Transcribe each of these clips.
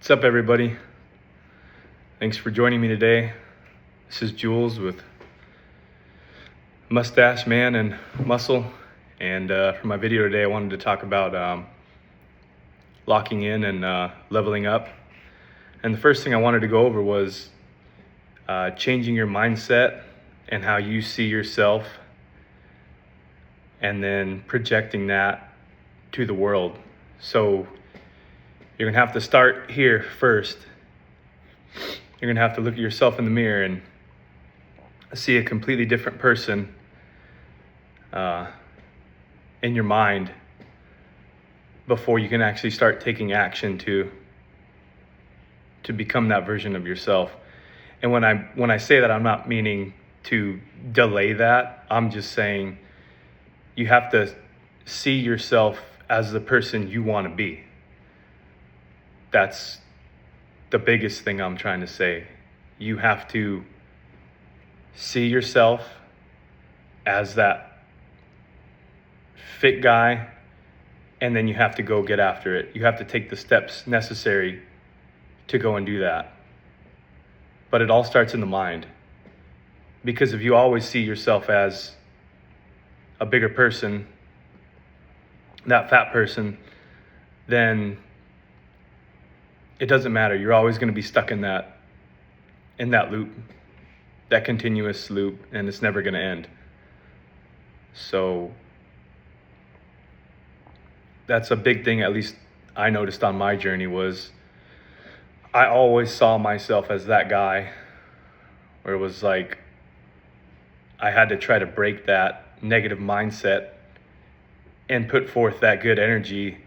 What's up, everybody? Thanks for joining me today. This is Jules with Mustache Man and Muscle. And for my video today, I wanted to talk about locking in and leveling up. And the first thing I wanted to go over was changing your mindset and how you see yourself, and then projecting that to the world. So you're gonna have to start here first. You're gonna have to look at yourself in the mirror and see a completely different person in your mind before you can actually start taking action to become that version of yourself. And when I say that, I'm not meaning to delay that. I'm just saying you have to see yourself as the person you want to be. That's the biggest thing I'm trying to say. You have to see yourself as that fit guy, and then you have to go get after it. You have to take the steps necessary to go and do that. But it all starts in the mind. Because if you always see yourself as a bigger person, that fat person, then it doesn't matter. You're always going to be stuck in that loop, that continuous loop, and it's never going to end. So that's a big thing, at least I noticed on my journey, was I always saw myself as that guy where it was like I had to try to break that negative mindset and put forth that good energy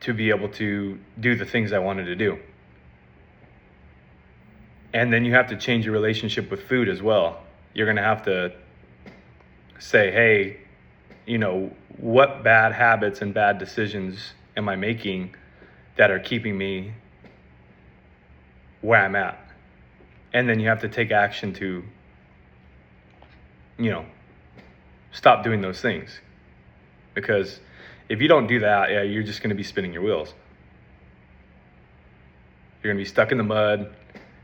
to be able to do the things I wanted to do. And then you have to change your relationship with food as well. You're gonna have to say, hey, what bad habits and bad decisions am I making that are keeping me where I'm at? And then you have to take action to, stop doing those things. Because if you don't do that, you're just going to be spinning your wheels. You're going to be stuck in the mud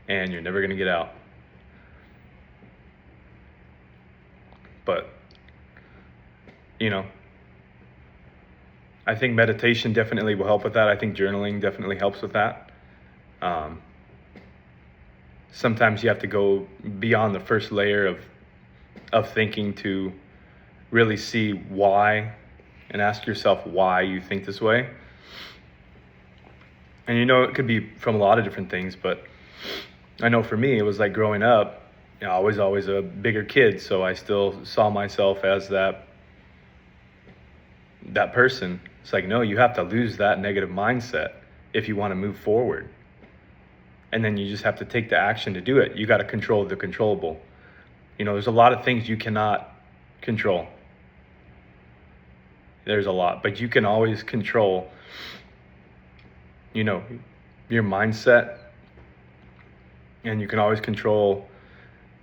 and you're never going to get out. But, I think meditation definitely will help with that. I think journaling definitely helps with that. Sometimes you have to go beyond the first layer of thinking to really see why, and ask yourself why you think this way. And it could be from a lot of different things, but I know for me, it was like growing up, I was always a bigger kid, so I still saw myself as that person. It's like, no, you have to lose that negative mindset if you want to move forward. And then you just have to take the action to do it. You got to control the controllable. There's a lot of things you cannot control. There's a lot, but you can always control, your mindset, and you can always control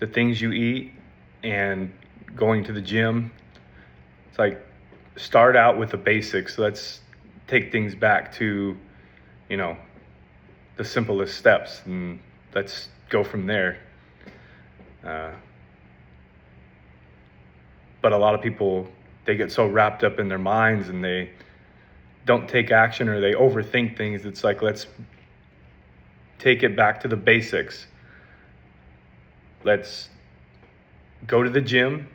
the things you eat and going to the gym. It's like, start out with the basics. Let's take things back to, the simplest steps, and let's go from there. But a lot of people, they get so wrapped up in their minds and they don't take action, or they overthink things. It's like, let's take it back to the basics. Let's go to the gym.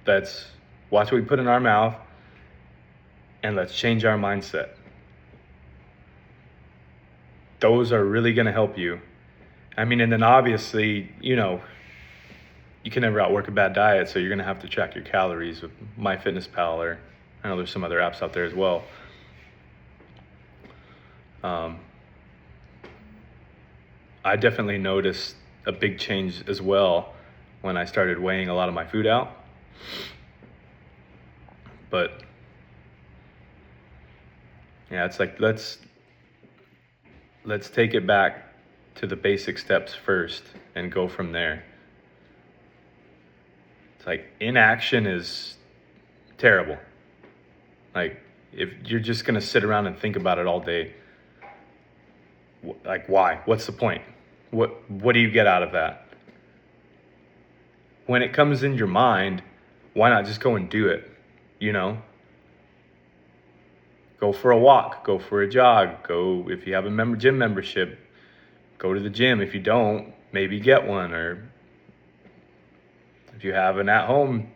Let's watch what we put in our mouth, and let's change our mindset. Those are really going to help you. And then obviously, you can never outwork a bad diet, so you're going to have to track your calories with MyFitnessPal, or I know there's some other apps out there as well. I definitely noticed a big change as well when I started weighing a lot of my food out. But yeah, it's like, let's take it back to the basic steps first and go from there. It's like, inaction is terrible. Like, if you're just gonna sit around and think about it all day, Like, why? What's the point? What do you get out of that? When it comes in your mind, why not just go and do it? You know? Go for a walk, go for a jog, go, if you have a gym membership, go to the gym. If you don't, maybe get one. Or if you have an at-home,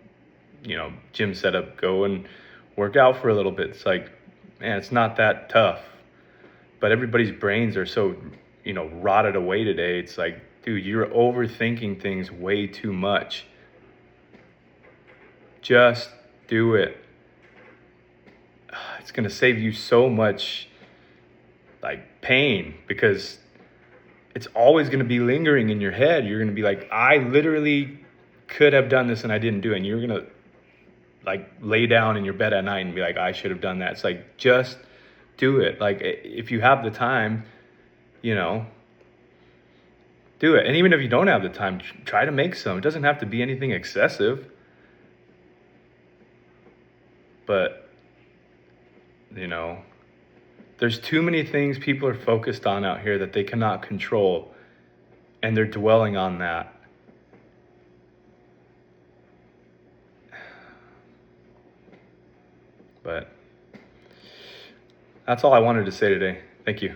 gym setup, go and work out for a little bit. It's like, man, it's not that tough. But everybody's brains are so, rotted away today. It's like, dude, you're overthinking things way too much. Just do it. It's going to save you so much like pain, because it's always going to be lingering in your head. You're going to be like, I literally could have done this and I didn't do it. And you're going to like lay down in your bed at night and be like, I should have done that. It's like, just do it. Like, if you have the time, do it. And even if you don't have the time, try to make some. It doesn't have to be anything excessive. But, there's too many things people are focused on out here that they cannot control, and they're dwelling on that. But that's all I wanted to say today. Thank you.